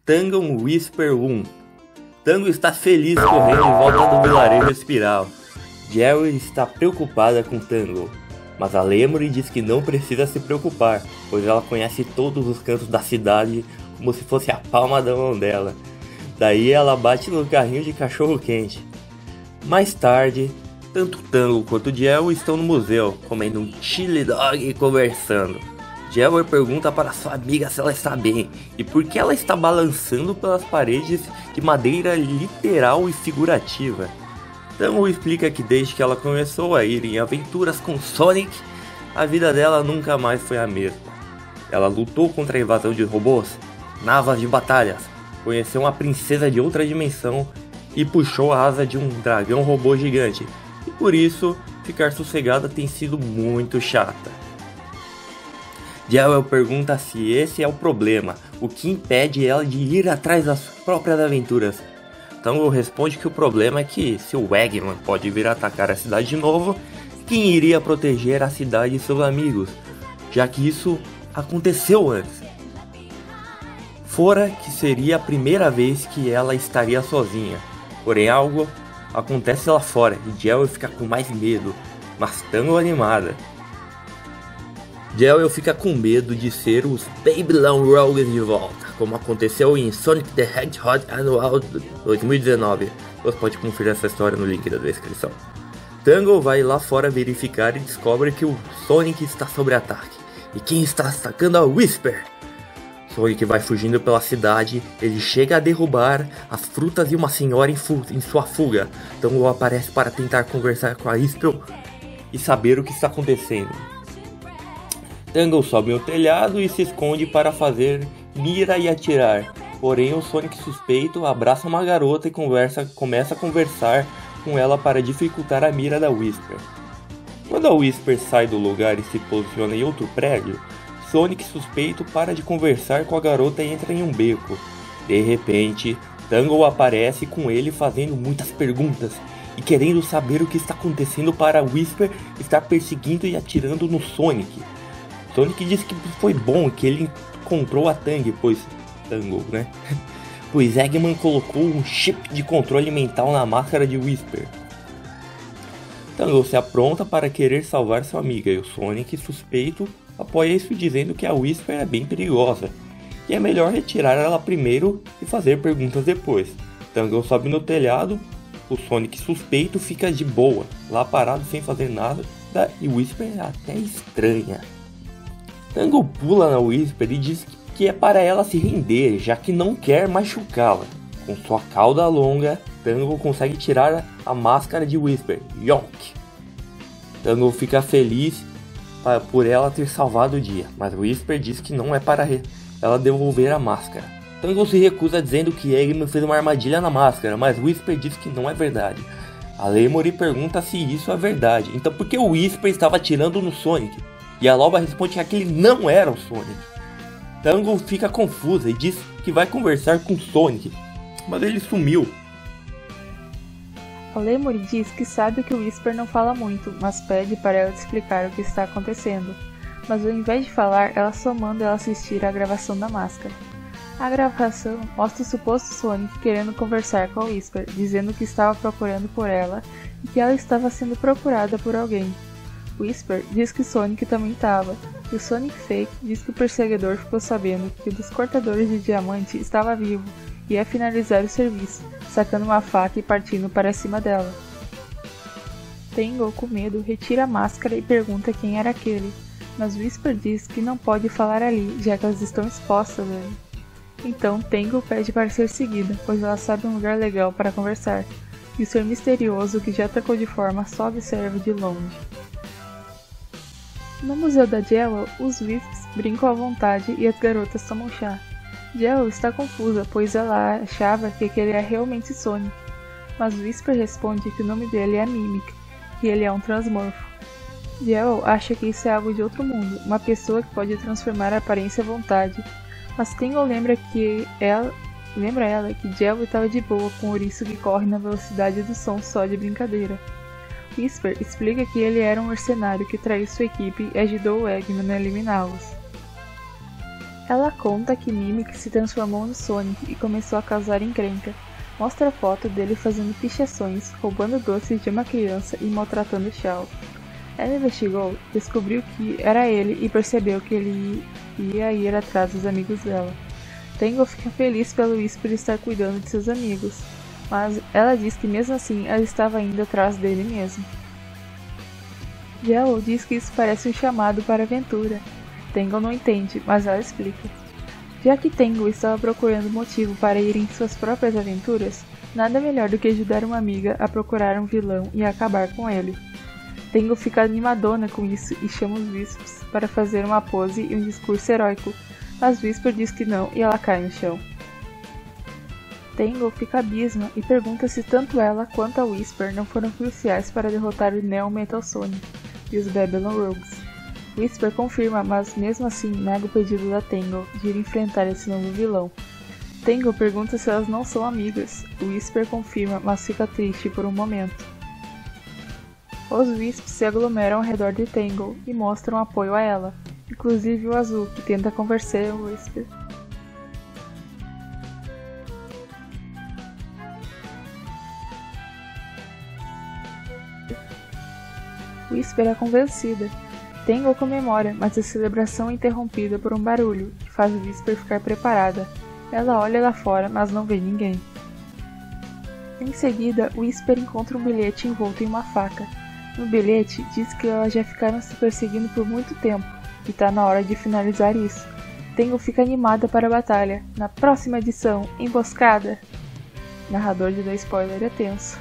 Tangle Whisper 1. Tango está feliz correndo em volta do vilarejo Espiral. Jerry está preocupada com Tango, mas a Lemuri diz que não precisa se preocupar, pois ela conhece todos os cantos da cidade como se fosse a palma da mão dela. Daí ela bate no carrinho de cachorro quente. Mais tarde, tanto Tango quanto Jerry estão no museu, comendo um chili dog e conversando. Jerry pergunta para sua amiga se ela está bem e por que ela está balançando pelas paredes de madeira literal e figurativa. Tango explica que desde que ela começou a ir em aventuras com Sonic, a vida dela nunca mais foi a mesma. Ela lutou contra a invasão de robôs, navas de batalhas, conheceu uma princesa de outra dimensão e puxou a asa de um dragão robô gigante. E por isso, ficar sossegada tem sido muito chata. Jewel pergunta se esse é o problema, o que impede ela de ir atrás das próprias aventuras. Tango responde que o problema é que se o Eggman pode vir atacar a cidade de novo, quem iria proteger a cidade e seus amigos, já que isso aconteceu antes. Fora que seria a primeira vez que ela estaria sozinha, porém algo acontece lá fora e Jewel fica com mais medo, mas Tango animada. Jewel fica com medo de ser os Babylon Rogues de volta, como aconteceu em Sonic the Hedgehog Annual 2019. Você pode conferir essa história no link da descrição. Tango vai lá fora verificar e descobre que o Sonic está sob ataque. E quem está atacando é o Whisper. Sonic vai fugindo pela cidade, ele chega a derrubar as frutas e uma senhora em sua fuga. Tango aparece para tentar conversar com a Whisper e saber o que está acontecendo. Tango sobe no telhado e se esconde para fazer mira e atirar. Porém, o Sonic suspeito abraça uma garota e começa a conversar com ela para dificultar a mira da Whisper. Quando a Whisper sai do lugar e se posiciona em outro prédio, Sonic suspeito para de conversar com a garota e entra em um beco. De repente, Tango aparece com ele fazendo muitas perguntas e querendo saber o que está acontecendo para a Whisper estar perseguindo e atirando no Sonic. Sonic disse que foi bom que ele encontrou a Tango, pois Eggman colocou um chip de controle mental na máscara de Whisper. Tango se apronta para querer salvar sua amiga e o Sonic, suspeito, apoia isso dizendo que a Whisper é bem perigosa e é melhor retirar ela primeiro e fazer perguntas depois. Tango sobe no telhado, o Sonic suspeito fica de boa, lá parado sem fazer nada e Whisper é até estranha. Tango pula na Whisper e diz que é para ela se render, já que não quer machucá-la. Com sua cauda longa, Tango consegue tirar a máscara de Whisper. Yonk! Tango fica feliz por ela ter salvado o dia, mas Whisper diz que não é para ela devolver a máscara. Tango se recusa dizendo que Eggman fez uma armadilha na máscara, mas Whisper diz que não é verdade. A Lemuri pergunta se isso é verdade, então por que o Whisper estava atirando no Sonic? E a Loba responde que aquele não era o Sonic. Tango fica confusa e diz que vai conversar com o Sonic, mas ele sumiu. A Lemuri diz que sabe que o Whisper não fala muito, mas pede para ela explicar o que está acontecendo. Mas ao invés de falar, ela só manda ela assistir à gravação da máscara. A gravação mostra o suposto Sonic querendo conversar com a Whisper, dizendo que estava procurando por ela e que ela estava sendo procurada por alguém. Whisper diz que Sonic também estava, e o Sonic Fake diz que o perseguidor ficou sabendo que o dos cortadores de diamante estava vivo e ia finalizar o serviço, sacando uma faca e partindo para cima dela. Tango, com medo, retira a máscara e pergunta quem era aquele, mas Whisper diz que não pode falar ali, já que elas estão expostas ali. Então Tango pede para ser seguida, pois ela sabe um lugar legal para conversar, e o ser misterioso que já trocou de forma só observa de longe. No museu da Jewel, os Wisps brincam à vontade e as garotas tomam chá. Jewel está confusa, pois ela achava que aquele é realmente Sonic, mas Whisper responde que o nome dele é Mimic, que ele é um transmorfo. Jewel acha que isso é algo de outro mundo, uma pessoa que pode transformar a aparência à vontade, mas Tango lembra ela que Jewel estava de boa com o ouriço que corre na velocidade do som só de brincadeira. Whisper explica que ele era um mercenário que traiu sua equipe e ajudou o Eggman a eliminá-los. Ela conta que Mimic se transformou no Sonic e começou a causar encrenca. Mostra a foto dele fazendo pichações, roubando doces de uma criança e maltratando Shao. Ela investigou, descobriu que era ele e percebeu que ele ia ir atrás dos amigos dela. Tangle fica feliz pelo Whisper estar cuidando de seus amigos, mas ela diz que mesmo assim ela estava indo atrás dele mesmo. Yellow diz que isso parece um chamado para aventura. Tangle não entende, mas ela explica. Já que Tangle estava procurando motivo para ir em suas próprias aventuras, nada melhor do que ajudar uma amiga a procurar um vilão e acabar com ele. Tangle fica animadona com isso e chama os Wisps para fazer uma pose e um discurso heróico, mas Whisper diz que não e ela cai no chão. Tangle fica abisma e pergunta se tanto ela quanto a Whisper não foram cruciais para derrotar o Neo Metal Sonic e os Babylon Rogues. Whisper confirma, mas mesmo assim nega o pedido da Tangle de ir enfrentar esse novo vilão. Tangle pergunta se elas não são amigas. Whisper confirma, mas fica triste por um momento. Os Wisps se aglomeram ao redor de Tangle e mostram apoio a ela, inclusive o Azul, que tenta convencer o Whisper. Whisper é convencida. Tangle comemora, mas a celebração é interrompida por um barulho, que faz Whisper ficar preparada. Ela olha lá fora, mas não vê ninguém. Em seguida, Whisper encontra um bilhete envolto em uma faca. No bilhete, diz que elas já ficaram se perseguindo por muito tempo, e tá na hora de finalizar isso. Tangle fica animada para a batalha. Na próxima edição, Emboscada! Narrador de dar spoiler é tenso.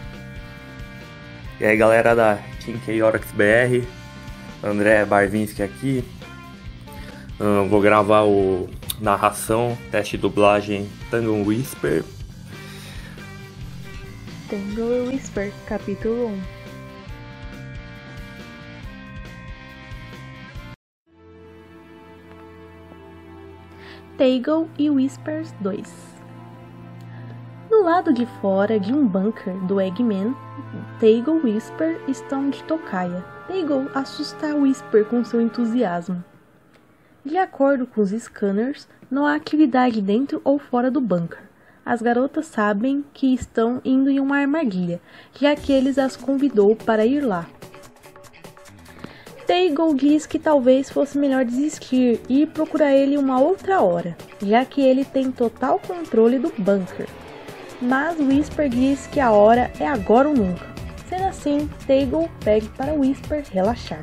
E aí galera da Team Chaotix BR, André Barvinski aqui. Vou gravar o narração, teste de dublagem Tangle Whisper. Tangle Whisper, capítulo 1. Tangle e Whispers 2. Do lado de fora de um bunker do Eggman, Tangle e Whisper estão de tocaia. Tangle assusta Whisper com seu entusiasmo. De acordo com os scanners, não há atividade dentro ou fora do bunker. As garotas sabem que estão indo em uma armadilha, já que eles as convidou para ir lá. Tangle diz que talvez fosse melhor desistir e ir procurar ele uma outra hora, já que ele tem total controle do bunker. Mas Whisper diz que a hora é agora ou nunca. Sendo assim, Tangle pede para Whisper relaxar.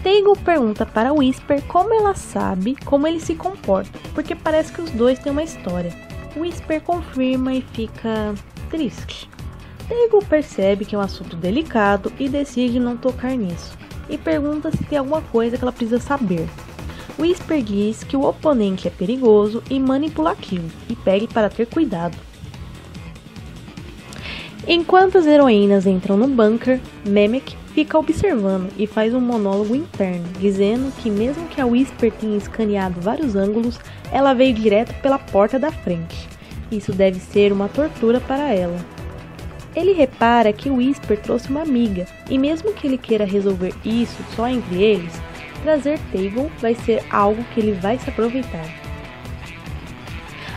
Tangle pergunta para Whisper como ela sabe como ele se comporta, porque parece que os dois têm uma história. Whisper confirma e fica triste. Tangle percebe que é um assunto delicado e decide não tocar nisso, e pergunta se tem alguma coisa que ela precisa saber. Whisper diz que o oponente é perigoso e manipulativo, e pede para ter cuidado. Enquanto as heroínas entram no bunker, Mimic fica observando e faz um monólogo interno, dizendo que mesmo que a Whisper tenha escaneado vários ângulos, ela veio direto pela porta da frente. Isso deve ser uma tortura para ela. Ele repara que o Whisper trouxe uma amiga, e mesmo que ele queira resolver isso só entre eles, trazer Tangle vai ser algo que ele vai se aproveitar.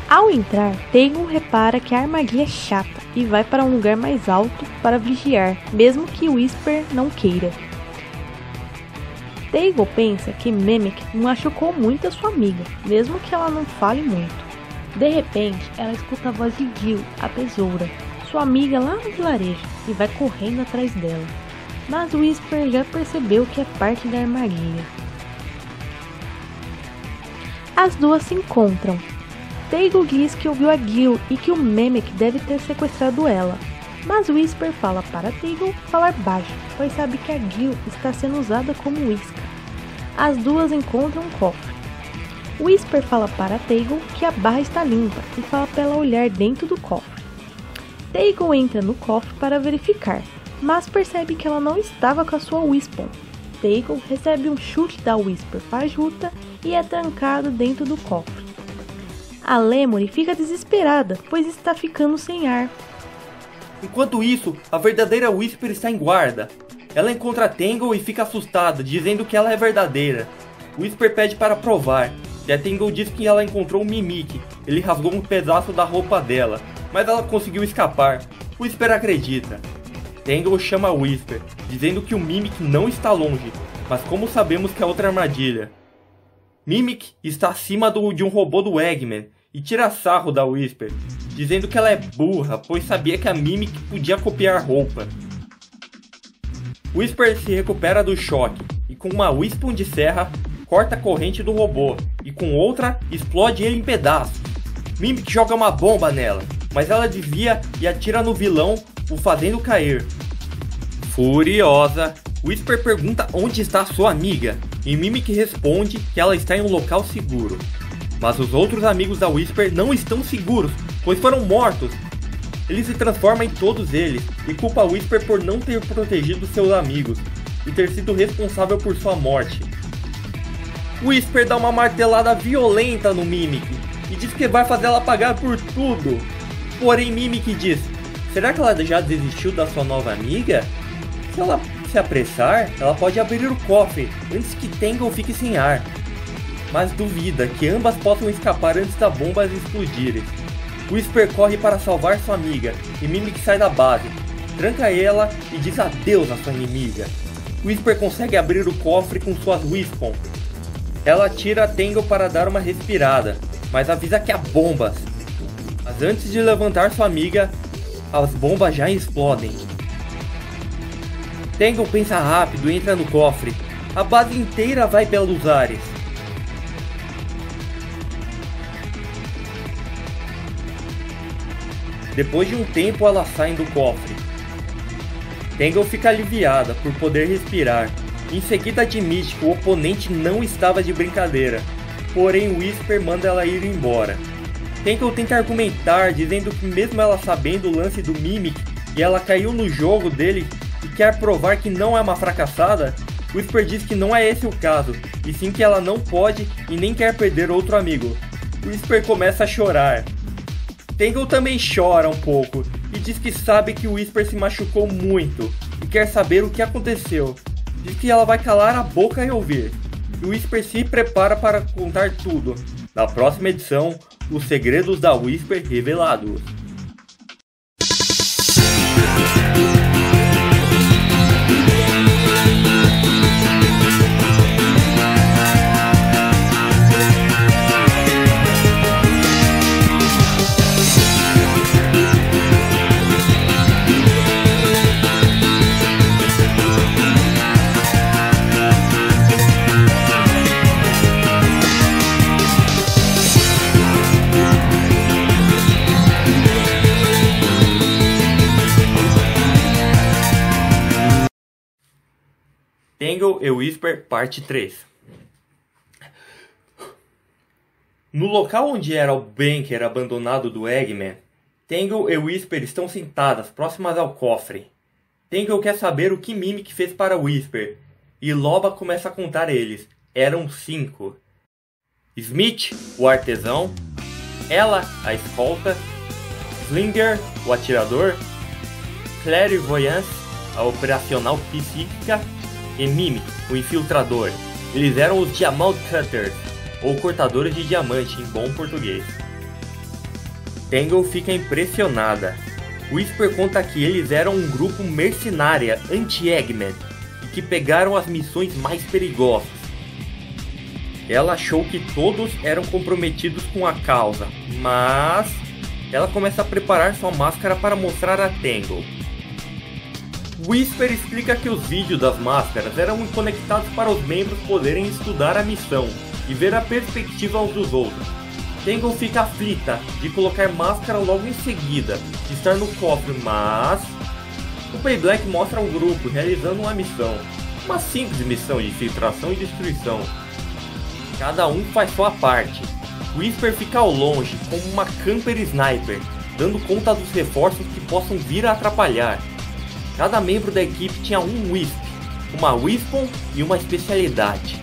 Ao entrar, Tangle repara que a armadilha é chata e vai para um lugar mais alto para vigiar, mesmo que Whisper não queira. Tangle pensa que Mimic machucou muito a sua amiga, mesmo que ela não fale muito. De repente, ela escuta a voz de Jill, a tesoura, sua amiga lá no vilarejo, e vai correndo atrás dela. Mas Whisper já percebeu que é parte da armadilha. As duas se encontram. Tangle diz que ouviu a Jill e que o Mimic deve ter sequestrado ela. Mas Whisper fala para Tangle falar baixo, pois sabe que a Jill está sendo usada como isca. As duas encontram um cofre. Whisper fala para Tangle que a barra está limpa e fala para ela olhar dentro do cofre. Tangle entra no cofre para verificar, mas percebe que ela não estava com a sua Wispon. Tangle recebe um chute da Whisper fajuta e é trancado dentro do cofre. A Lemuri fica desesperada, pois está ficando sem ar. Enquanto isso, a verdadeira Whisper está em guarda. Ela encontra Tangle e fica assustada, dizendo que ela é verdadeira. Whisper pede para provar, e a Tangle diz que ela encontrou um Mimic. Ele rasgou um pedaço da roupa dela, mas ela conseguiu escapar. Whisper acredita. Tangle chama Whisper, dizendo que o Mimic não está longe, mas como sabemos que é outra armadilha? Mimic está acima de um robô do Eggman e tira sarro da Whisper, dizendo que ela é burra, pois sabia que a Mimic podia copiar roupa. Whisper se recupera do choque e com uma Wispon de serra corta a corrente do robô e com outra explode ele em pedaços. Mimic joga uma bomba nela, mas ela desvia e atira no vilão, o fazendo cair. Furiosa, Whisper pergunta onde está sua amiga e Mimic responde que ela está em um local seguro. Mas os outros amigos da Whisper não estão seguros, pois foram mortos. Ele se transforma em todos eles e culpa Whisper por não ter protegido seus amigos e ter sido responsável por sua morte. Whisper dá uma martelada violenta no Mimic e diz que vai fazer ela pagar por tudo. Porém Mimic diz, será que ela já desistiu da sua nova amiga? Se ela se apressar, ela pode abrir o cofre antes que Tangle fique sem ar. Mas duvida que ambas possam escapar antes das bombas explodirem. Whisper corre para salvar sua amiga e Mimic sai da base, tranca ela e diz adeus à sua inimiga. Whisper consegue abrir o cofre com suas Wispon. Ela tira a Tangle para dar uma respirada, mas avisa que há bombas. Mas antes de levantar sua amiga, as bombas já explodem. Tangle pensa rápido e entra no cofre. A base inteira vai pelos ares. Depois de um tempo elas saem do cofre. Tangle fica aliviada por poder respirar. Em seguida admite que o oponente não estava de brincadeira. Porém Whisper manda ela ir embora. Tangle tenta argumentar dizendo que mesmo ela sabendo o lance do Mimic e ela caiu no jogo dele e quer provar que não é uma fracassada, Whisper diz que não é esse o caso, e sim que ela não pode e nem quer perder outro amigo. Whisper começa a chorar. Tangle também chora um pouco e diz que sabe que Whisper se machucou muito e quer saber o que aconteceu. Diz que ela vai calar a boca e ouvir. E Whisper se prepara para contar tudo. Na próxima edição, os segredos da Whisper revelados. Tangle e Whisper, parte 3. No local onde era o bunker abandonado do Eggman, Tangle e Whisper estão sentadas próximas ao cofre. Tangle quer saber o que Mimic fez para Whisper, e Loba começa a contar eles. Eram 5. Smith, o artesão, ela, a escolta, Slinger, o atirador, Clairvoyance, a operacional psíquica, e Mimic, o infiltrador. Eles eram os Diamond Cutters, ou cortadores de diamante em bom português. Tangle fica impressionada. Whisper conta que eles eram um grupo mercenária anti-Eggman e que pegaram as missões mais perigosas. Ela achou que todos eram comprometidos com a causa, mas ela começa a preparar sua máscara para mostrar a Tangle. Whisper explica que os vídeos das máscaras eram conectados para os membros poderem estudar a missão e ver a perspectiva uns dos outros. Tangle fica aflita de colocar máscara logo em seguida, de estar no cofre, mas o Payback mostra o grupo realizando uma missão, uma simples missão de infiltração e destruição. Cada um faz sua parte. Whisper fica ao longe como uma camper sniper, dando conta dos reforços que possam vir a atrapalhar. Cada membro da equipe tinha um Wisp, uma Wispon e uma especialidade.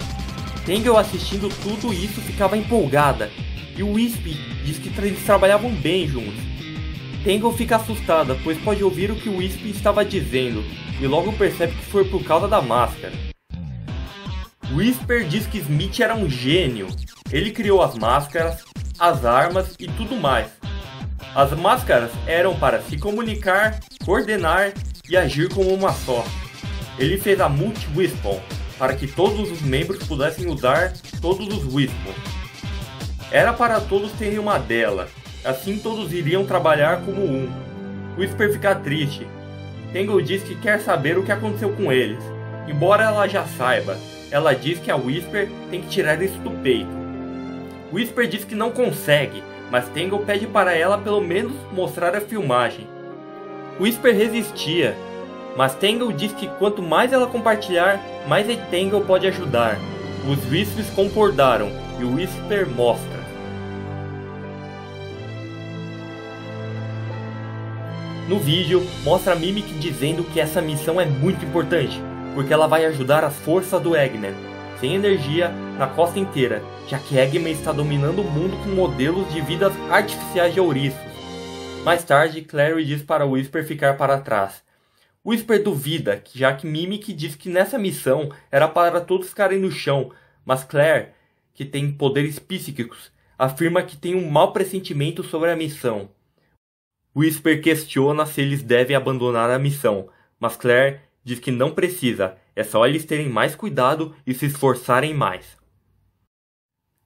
Tangle assistindo tudo isso ficava empolgada, e o Wisp diz que eles trabalhavam bem juntos. Tangle fica assustada, pois pode ouvir o que o Wisp estava dizendo, e logo percebe que foi por causa da máscara. Whisper diz que Smith era um gênio. Ele criou as máscaras, as armas e tudo mais. As máscaras eram para se comunicar, coordenar e agir como uma só. Ele fez a Multi-Wispon para que todos os membros pudessem usar todos os Wispons. Era para todos terem uma dela, assim todos iriam trabalhar como um. Whisper fica triste. Tangle diz que quer saber o que aconteceu com eles. Embora ela já saiba, ela diz que a Whisper tem que tirar isso do peito. Whisper diz que não consegue, mas Tangle pede para ela pelo menos mostrar a filmagem. Whisper resistia, mas Tangle diz que quanto mais ela compartilhar, mais a Tangle pode ajudar. Os Wisps concordaram e o Whisper mostra. No vídeo, mostra a Mimic dizendo que essa missão é muito importante, porque ela vai ajudar as forças do Eggman, sem energia, na costa inteira, já que Eggman está dominando o mundo com modelos de vidas artificiais de ouriços. Mais tarde, Clary diz para Whisper ficar para trás. Whisper duvida, já que Mimic diz que nessa missão era para todos ficarem no chão, mas Claire, que tem poderes psíquicos, afirma que tem um mau pressentimento sobre a missão. Whisper questiona se eles devem abandonar a missão, mas Claire diz que não precisa, é só eles terem mais cuidado e se esforçarem mais.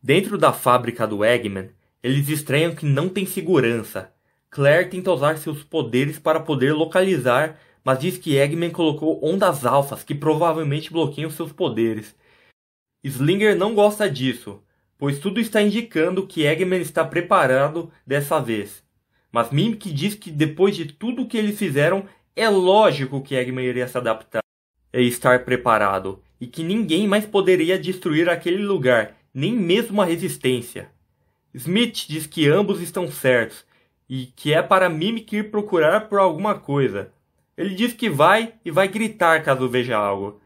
Dentro da fábrica do Eggman, eles estranham que não tem segurança. Claire tenta usar seus poderes para poder localizar, mas diz que Eggman colocou ondas alfas que provavelmente bloqueiam seus poderes. Slinger não gosta disso, pois tudo está indicando que Eggman está preparado dessa vez. Mas Mimic diz que depois de tudo o que eles fizeram, é lógico que Eggman iria se adaptar e estar preparado, e que ninguém mais poderia destruir aquele lugar, nem mesmo a resistência. Smith diz que ambos estão certos, e que é para Mimic ir procurar por alguma coisa. Ele diz que vai e vai gritar caso veja algo.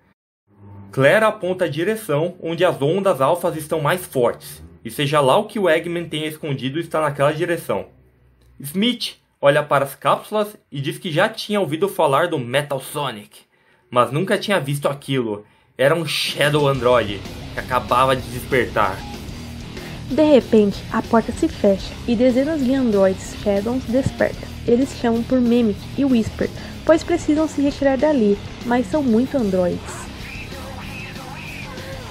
Claire aponta a direção onde as ondas alfas estão mais fortes, e seja lá o que o Eggman tenha escondido está naquela direção. Smith olha para as cápsulas e diz que já tinha ouvido falar do Metal Sonic, mas nunca tinha visto aquilo. Era um Shadow Android que acabava de despertar. De repente, a porta se fecha e dezenas de androides Shadows despertam. Eles chamam por Mimic e Whisper, pois precisam se retirar dali, mas são muito androides.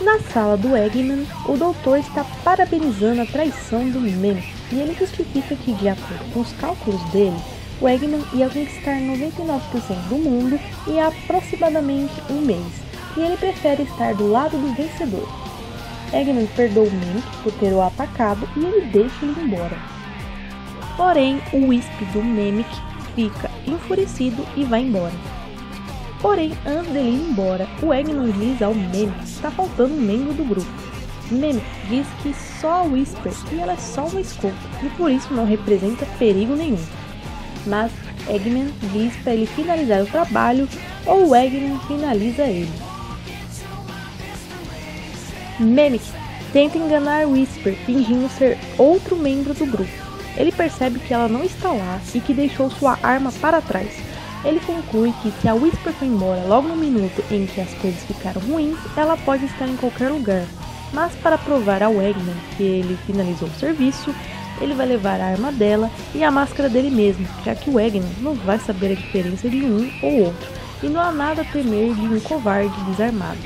Na sala do Eggman, o doutor está parabenizando a traição do Mimic. E ele justifica que, de acordo com os cálculos dele, o Eggman ia conquistar 99% do mundo em aproximadamente um mês, e ele prefere estar do lado do vencedor. Eggman perdoa o Mimic por ter o atacado e ele deixa ele embora. Porém, o Wisp do Mimic fica enfurecido e vai embora. Porém, antes dele ir embora, o Eggman diz ao Mimic que está faltando um membro do grupo. Mimic diz que só a Whisper e ela é só uma escolta e por isso não representa perigo nenhum. Mas Eggman diz para ele finalizar o trabalho ou o Eggman finaliza ele. Mimic tenta enganar Whisper fingindo ser outro membro do grupo. Ele percebe que ela não está lá e que deixou sua arma para trás. Ele conclui que se a Whisper foi embora logo no minuto em que as coisas ficaram ruins, ela pode estar em qualquer lugar. Mas para provar ao Eggman que ele finalizou o serviço, ele vai levar a arma dela e a máscara dele mesmo, já que o Eggman não vai saber a diferença de um ou outro, e não há nada a temer de um covarde desarmado.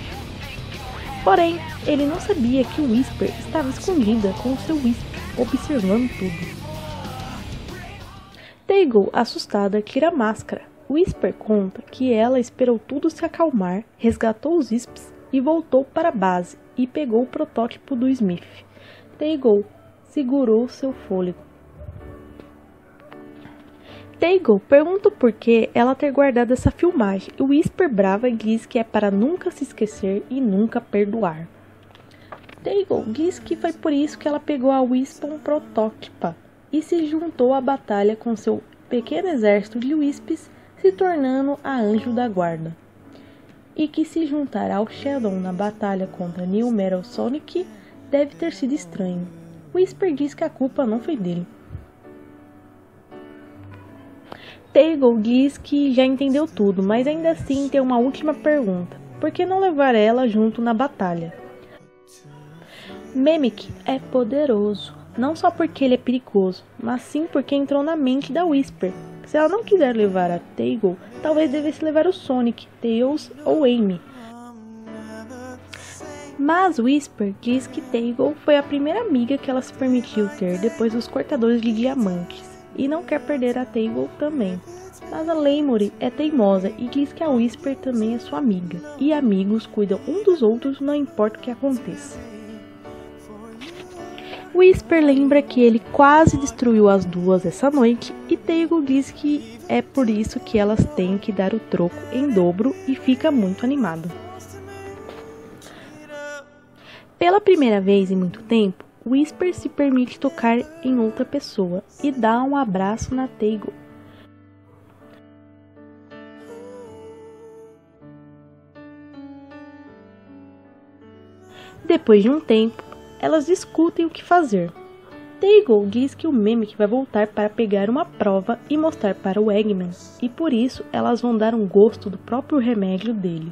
Porém, ele não sabia que o Whisper estava escondida com o seu Wisp, observando tudo. Tangle, assustada, tira a máscara. Whisper conta que ela esperou tudo se acalmar, resgatou os Wisps e voltou para a base e pegou o protótipo do Smith. Tangle segurou seu fôlego. Tangle pergunta por que ela ter guardado essa filmagem e Whisper brava diz que é para nunca se esquecer e nunca perdoar. Tangle diz que foi por isso que ela pegou a Wispon protótipa e se juntou à batalha com seu pequeno exército de Wisps, se tornando a anjo da guarda. E que se juntar ao Shadow na batalha contra New Metal Sonic deve ter sido estranho. Whisper diz que a culpa não foi dele. Tangle diz que já entendeu tudo, mas ainda assim tem uma última pergunta. Por que não levar ela junto na batalha? Mimic é poderoso, não só porque ele é perigoso, mas sim porque entrou na mente da Whisper. Se ela não quiser levar a Tails, talvez devesse levar o Sonic, Tails ou Amy. Mas Whisper diz que Tails foi a primeira amiga que ela se permitiu ter depois dos cortadores de diamantes, e não quer perder a Tails também. Mas a Lemuri é teimosa e diz que a Whisper também é sua amiga, e amigos cuidam um dos outros não importa o que aconteça. Whisper lembra que ele quase destruiu as duas essa noite e Tails diz que é por isso que elas têm que dar o troco em dobro e fica muito animado. Pela primeira vez em muito tempo, Whisper se permite tocar em outra pessoa e dá um abraço na Tails. Depois de um tempo, elas discutem o que fazer. Tails diz que o Mimic vai voltar para pegar uma prova e mostrar para o Eggman, e por isso elas vão dar um gosto do próprio remédio dele.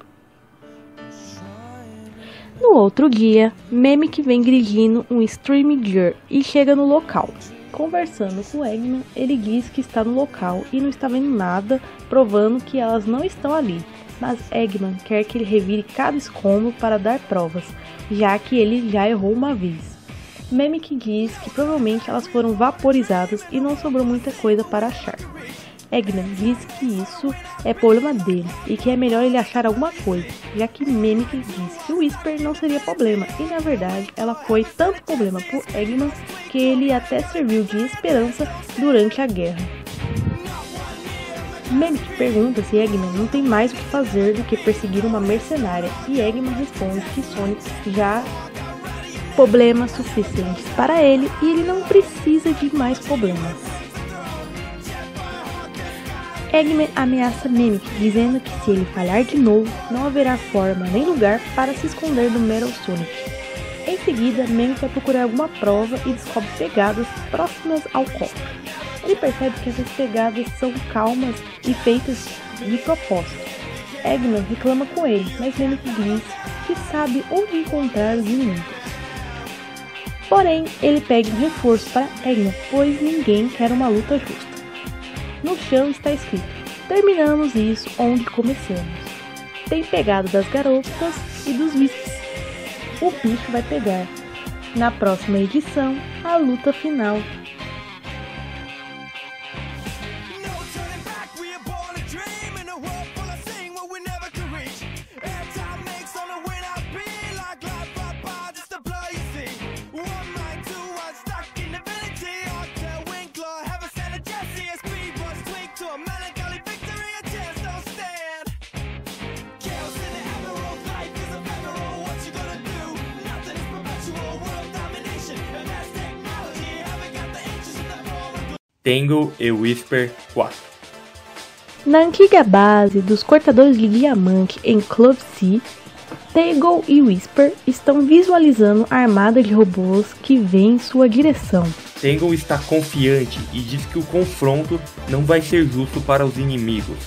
No outro dia, Mimic vem dirigindo um Screamager e chega no local. Conversando com o Eggman, ele diz que está no local e não está vendo nada, provando que elas não estão ali. Mas Eggman quer que ele revire cada escombro para dar provas, já que ele já errou uma vez. Mimic diz que provavelmente elas foram vaporizadas e não sobrou muita coisa para achar. Eggman diz que isso é problema dele e que é melhor ele achar alguma coisa, já que Mimic diz que o Whisper não seria problema e na verdade ela foi tanto problema por Eggman que ele até serviu de esperança durante a guerra. Mimic pergunta se Eggman não tem mais o que fazer do que perseguir uma mercenária e Eggman responde que Sonic já problemas suficientes para ele e ele não precisa de mais problemas. Eggman ameaça Mimic, dizendo que se ele falhar de novo, não haverá forma nem lugar para se esconder do Metal Sonic. Em seguida, Mimic vai procurar alguma prova e descobre pegadas próximas ao cofre. Ele percebe que essas pegadas são calmas e feitas de propósito. Eggman reclama com ele, mas Mimic diz que sabe onde encontrar os inimigos. Porém, ele pede um reforço para Eggman, pois ninguém quer uma luta justa. No chão está escrito: terminamos isso onde começamos. Tem pegada das garotas e dos Wisps. O bicho vai pegar. Na próxima edição, a luta final. Tangle e Whisper 4. Na antiga base dos cortadores de diamante em Club C, Tangle e Whisper estão visualizando a armada de robôs que vem em sua direção. Tangle está confiante e diz que o confronto não vai ser justo para os inimigos.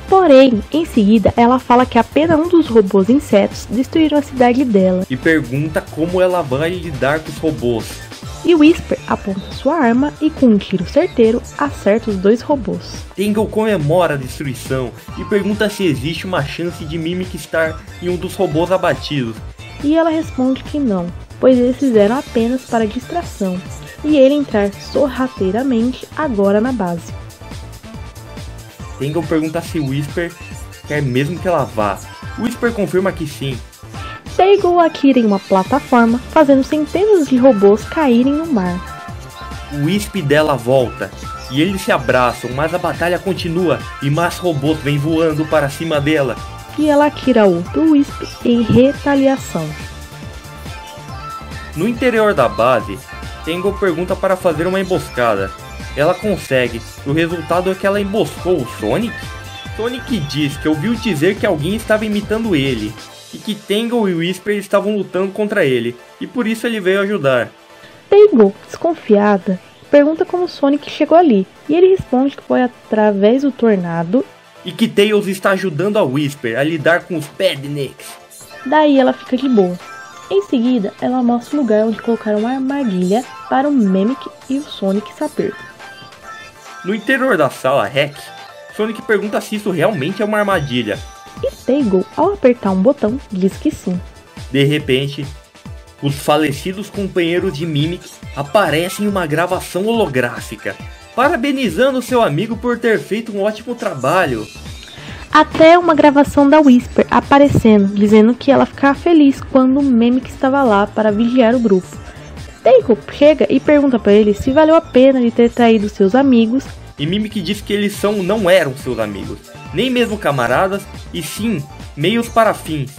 Porém, em seguida, ela fala que apenas um dos robôs insetos destruíram a cidade dela. E pergunta como ela vai lidar com os robôs. E Whisper aponta sua arma e com um tiro certeiro acerta os dois robôs. Tangle comemora a destruição e pergunta se existe uma chance de Mimic estar em um dos robôs abatidos. E ela responde que não, pois eles fizeram apenas para distração e ele entrar sorrateiramente agora na base. Tangle pergunta se Whisper quer mesmo que ela vá. Whisper confirma que sim. Tangle atira em uma plataforma, fazendo centenas de robôs caírem no mar. O Wisp dela volta e eles se abraçam, mas a batalha continua e mais robôs vêm voando para cima dela. E ela atira outro Wisp em retaliação. No interior da base, Tangle pergunta para fazer uma emboscada. Ela consegue, e o resultado é que ela emboscou o Sonic. Sonic diz que ouviu dizer que alguém estava imitando ele e que Tangle e Whisper estavam lutando contra ele, e por isso ele veio ajudar. Tangle, desconfiada, pergunta como Sonic chegou ali, e ele responde que foi através do tornado e que Tails está ajudando a Whisper a lidar com os Padniks. Daí ela fica de boa. Em seguida, ela mostra o lugar onde colocaram uma armadilha para o Mimic e o Sonic saber. No interior da sala Hack, Sonic pergunta se isso realmente é uma armadilha. E Tails, ao apertar um botão, diz que sim. De repente, os falecidos companheiros de Mimic aparecem em uma gravação holográfica, parabenizando seu amigo por ter feito um ótimo trabalho. Até uma gravação da Whisper aparecendo, dizendo que ela ficava feliz quando o Mimic estava lá para vigiar o grupo. Tails chega e pergunta para ele se valeu a pena de ter traído seus amigos. E Mimic diz que eles não eram seus amigos, nem mesmo camaradas, e sim meios para fins.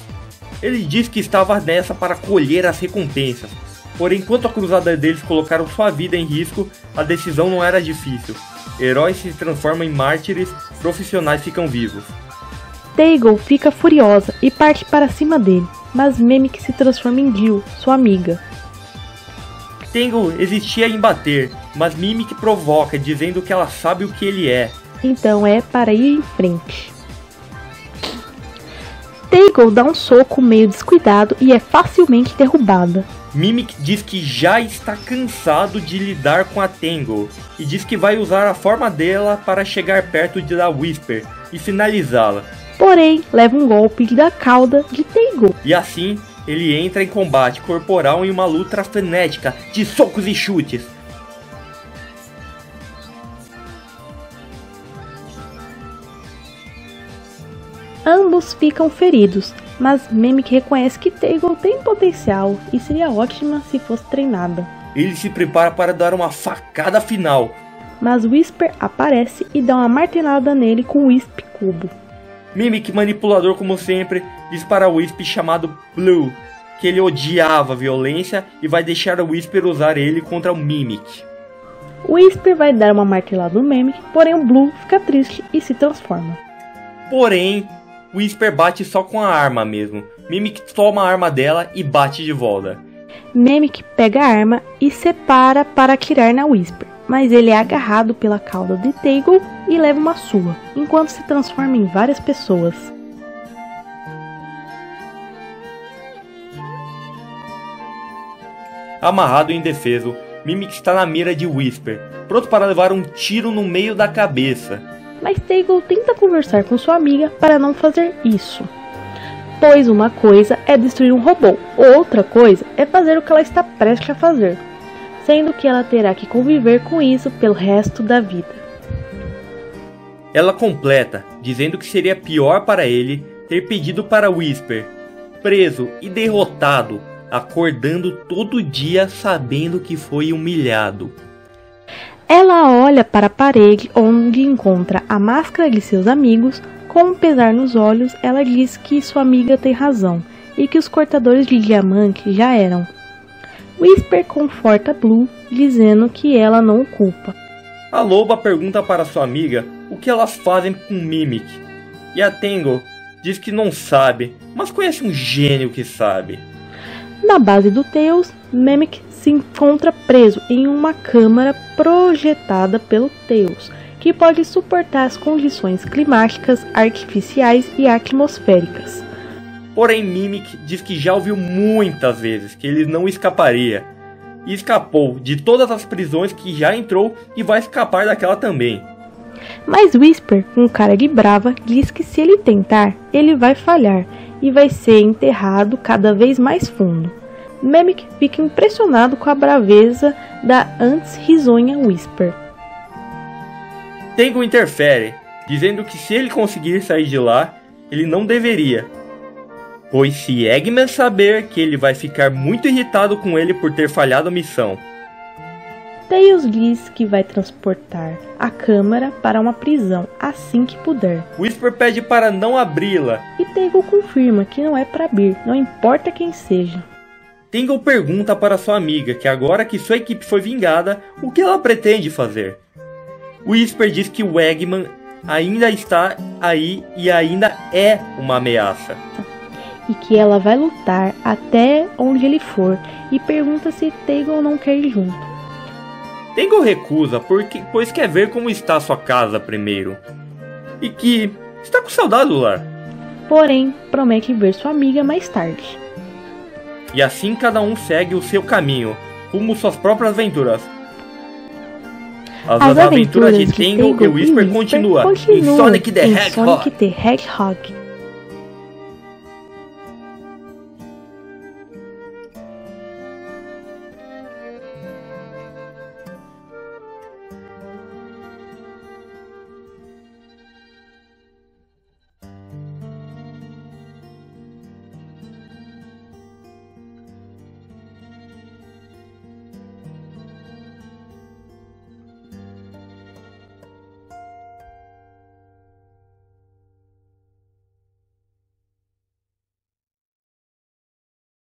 Ele diz que estava nessa para colher as recompensas, porém enquanto a cruzada deles colocaram sua vida em risco, a decisão não era difícil. Heróis se transformam em mártires, profissionais ficam vivos. Tails fica furiosa e parte para cima dele, mas Mimic se transforma em Jill, sua amiga. Tails existia em bater, mas Mimic provoca, dizendo que ela sabe o que ele é. Então é para ir em frente. Tails dá um soco meio descuidado e é facilmente derrubada. Mimic diz que já está cansado de lidar com a Tails e diz que vai usar a forma dela para chegar perto da Whisper e finalizá-la. Porém, leva um golpe da cauda de Tails. E assim, ele entra em combate corporal em uma luta frenética de socos e chutes. Ambos ficam feridos, mas Mimic reconhece que Tails tem potencial e seria ótima se fosse treinada. Ele se prepara para dar uma facada final. Mas Whisper aparece e dá uma martelada nele com o Wisp Cubo. Mimic, manipulador como sempre, diz para o Wisp chamado Blue que ele odiava a violência e vai deixar o Whisper usar ele contra o Mimic. O Whisper vai dar uma martelada no Mimic, porém o Blue fica triste e se transforma. Porém, o Whisper bate só com a arma mesmo. Mimic toma a arma dela e bate de volta. Mimic pega a arma e separa para atirar na Whisper, mas ele é agarrado pela cauda de Tails e leva uma surra, enquanto se transforma em várias pessoas. Amarrado e indefeso, Mimic está na mira de Whisper, pronto para levar um tiro no meio da cabeça. Mas Tails tenta conversar com sua amiga para não fazer isso. Pois uma coisa é destruir um robô, outra coisa é fazer o que ela está prestes a fazer, sendo que ela terá que conviver com isso pelo resto da vida. Ela completa, dizendo que seria pior para ele ter pedido para Whisper, preso e derrotado, acordando todo dia sabendo que foi humilhado. Ela olha para a parede onde encontra a máscara de seus amigos. Com um pesar nos olhos, ela diz que sua amiga tem razão e que os cortadores de diamante já eram. Whisper conforta Blue, dizendo que ela não o culpa. A loba pergunta para sua amiga o que elas fazem com Mimic. E a Tails diz que não sabe, mas conhece um gênio que sabe. Na base do Tails, Mimic se encontra preso em uma câmara projetada pelo Tails, que pode suportar as condições climáticas, artificiais e atmosféricas. Porém, Mimic diz que já ouviu muitas vezes que ele não escaparia. E escapou de todas as prisões que já entrou e vai escapar daquela também. Mas Whisper, com cara de brava, diz que se ele tentar, ele vai falhar e vai ser enterrado cada vez mais fundo. Mimic fica impressionado com a braveza da antes risonha Whisper. Tails interfere, dizendo que se ele conseguir sair de lá, ele não deveria. Pois se Eggman saber que ele vai ficar muito irritado com ele por ter falhado a missão. Tails diz que vai transportar a câmara para uma prisão assim que puder. Whisper pede para não abri-la. E Tails confirma que não é para abrir, não importa quem seja. Tails pergunta para sua amiga que agora que sua equipe foi vingada, o que ela pretende fazer. Whisper diz que o Eggman ainda está aí e ainda é uma ameaça. E que ela vai lutar até onde ele for e pergunta se Tails não quer ir junto. Tails recusa pois quer ver como está sua casa primeiro. E que está com saudade do lar. Porém, promete ver sua amiga mais tarde. E assim cada um segue o seu caminho, rumo suas próprias aventuras. As aventuras de Tangle e Whisper continua em Sonic the Hedgehog.